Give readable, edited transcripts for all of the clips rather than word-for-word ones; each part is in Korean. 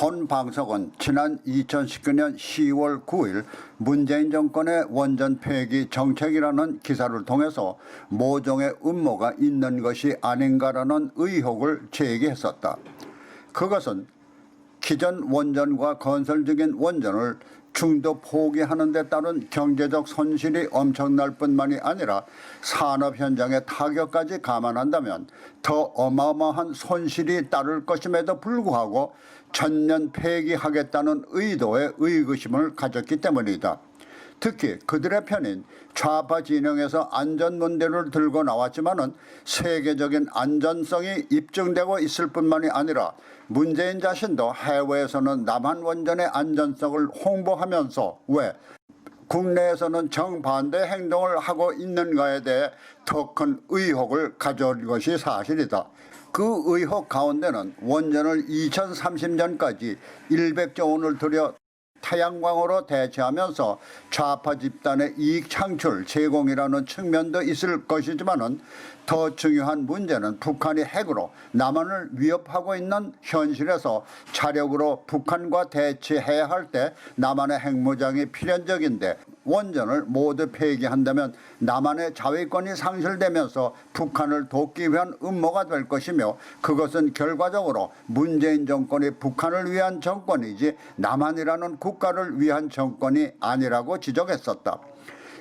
본 방송은 지난 2019년 10월 9일 문재인 정권의 원전 폐기 정책이라는 기사를 통해서 모종의 음모가 있는 것이 아닌가라는 의혹을 제기했었다. 그것은 기존 원전과 건설 중인 원전을 중도 포기하는 데 따른 경제적 손실이 엄청날 뿐만이 아니라 산업 현장의 타격까지 감안한다면 더 어마어마한 손실이 따를 것임에도 불구하고 전면 폐기하겠다는 의도의 의구심을 가졌기 때문이다. 특히 그들의 편인 좌파 진영에서 안전 문제를 들고 나왔지만은 세계적인 안전성이 입증되고 있을 뿐만이 아니라 문재인 자신도 해외에서는 남한 원전의 안전성을 홍보하면서 왜 국내에서는 정반대 행동을 하고 있는가에 대해 더 큰 의혹을 가져온 것이 사실이다. 그 의혹 가운데는 원전을 2030년까지 100조 원을 들여 태양광으로 대체하면서 좌파 집단의 이익 창출 제공이라는 측면도 있을 것이지만은 더 중요한 문제는 북한이 핵으로 남한을 위협하고 있는 현실에서 자력으로 북한과 대치해야 할 때 남한의 핵무장이 필연적인데 원전을 모두 폐기한다면 남한의 자위권이 상실되면서 북한을 돕기 위한 음모가 될 것이며 그것은 결과적으로 문재인 정권이 북한을 위한 정권이지 남한이라는 국가를 위한 정권이 아니라고 지적했었다.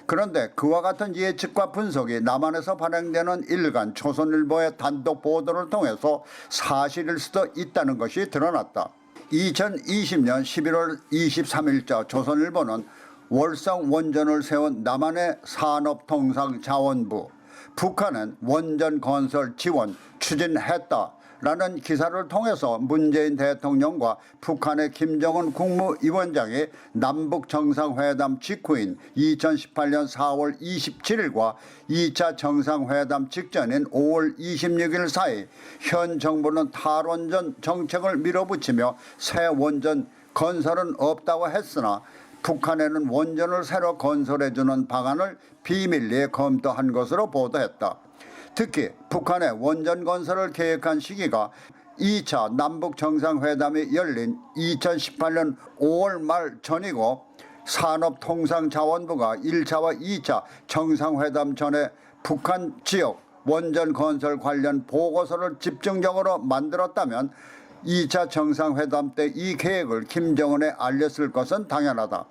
그런데 그와 같은 예측과 분석이 남한에서 발행되는 일간 조선일보의 단독 보도를 통해서 사실일 수도 있다는 것이 드러났다. 2020년 11월 23일자 조선일보는 월성 원전을 세운 남한의 산업통상자원부, 북한은 원전 건설 지원 추진했다라는 기사를 통해서 문재인 대통령과 북한의 김정은 국무위원장이 남북정상회담 직후인 2018년 4월 27일과 2차 정상회담 직전인 5월 26일 사이 현 정부는 탈원전 정책을 밀어붙이며 새 원전 건설은 없다고 했으나 북한에는 원전을 새로 건설해주는 방안을 비밀리에 검토한 것으로 보도했다. 특히 북한의 원전 건설을 계획한 시기가 2차 남북정상회담이 열린 2018년 5월 말 전이고 산업통상자원부가 1차와 2차 정상회담 전에 북한 지역 원전 건설 관련 보고서를 집중적으로 만들었다면 2차 정상회담 때 이 계획을 김정은에 알렸을 것은 당연하다.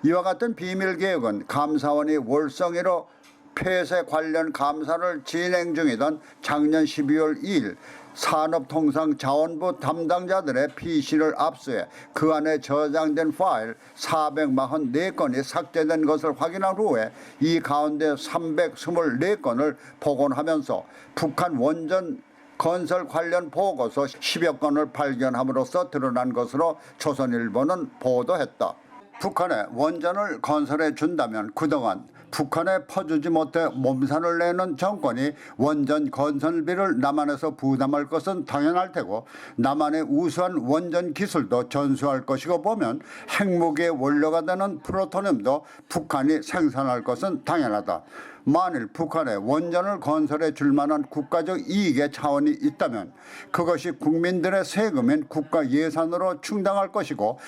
이와 같은 비밀 계획은 감사원이 월성으로 폐쇄 관련 감사를 진행 중이던 작년 12월 2일 산업통상자원부 담당자들의 PC를 압수해 그 안에 저장된 파일 444건이 삭제된 것을 확인한 후에 이 가운데 324건을 복원하면서 북한 원전 건설 관련 보고서 10여 건을 발견함으로써 드러난 것으로 조선일보는 보도했다. 북한에 원전을 건설해 준다면 그동안 북한에 퍼주지 못해 몸살을 내는 정권이 원전 건설비를 남한에서 부담할 것은 당연할 테고 남한의 우수한 원전 기술도 전수할 것이고 보면 핵무기의 원료가 되는 플루토늄도 북한이 생산할 것은 당연하다. 만일 북한에 원전을 건설해 줄 만한 국가적 이익의 차원이 있다면 그것이 국민들의 세금인 국가 예산으로 충당할 것이고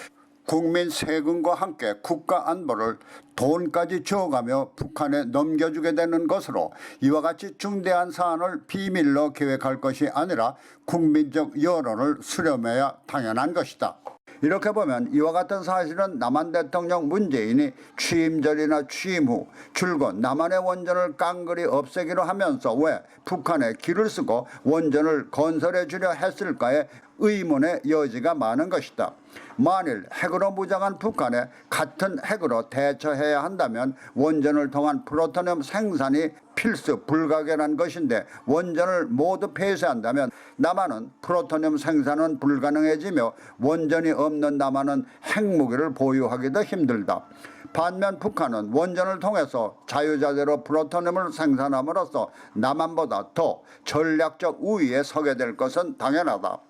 국민 세금과 함께 국가 안보를 돈까지 주어가며 북한에 넘겨주게 되는 것으로 이와 같이 중대한 사안을 비밀로 계획할 것이 아니라 국민적 여론을 수렴해야 당연한 것이다. 이렇게 보면 이와 같은 사실은 남한 대통령 문재인이 취임 전이나 취임 후 줄곧 남한의 원전을 깡그리 없애기로 하면서 왜 북한에 길을 쓰고 원전을 건설해 주려 했을까에 의문의 여지가 많은 것이다. 만일 핵으로 무장한 북한에 같은 핵으로 대처해야 한다면 원전을 통한 플루토늄 생산이 필수 불가결한 것인데 원전을 모두 폐쇄한다면 남한은 플루토늄 생산은 불가능해지며 원전이 없는 남한은 핵무기를 보유하기도 힘들다. 반면 북한은 원전을 통해서 자유자재로 플루토늄을 생산함으로써 남한보다 더 전략적 우위에 서게 될 것은 당연하다.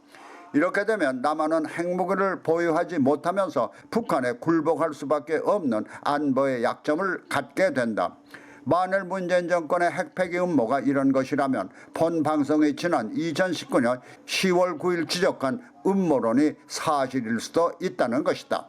이렇게 되면 남한은 핵무기를 보유하지 못하면서 북한에 굴복할 수밖에 없는 안보의 약점을 갖게 된다. 만일 문재인 정권의 핵폐기 음모가 이런 것이라면 본 방송이 지난 2019년 10월 9일 지적한 음모론이 사실일 수도 있다는 것이다.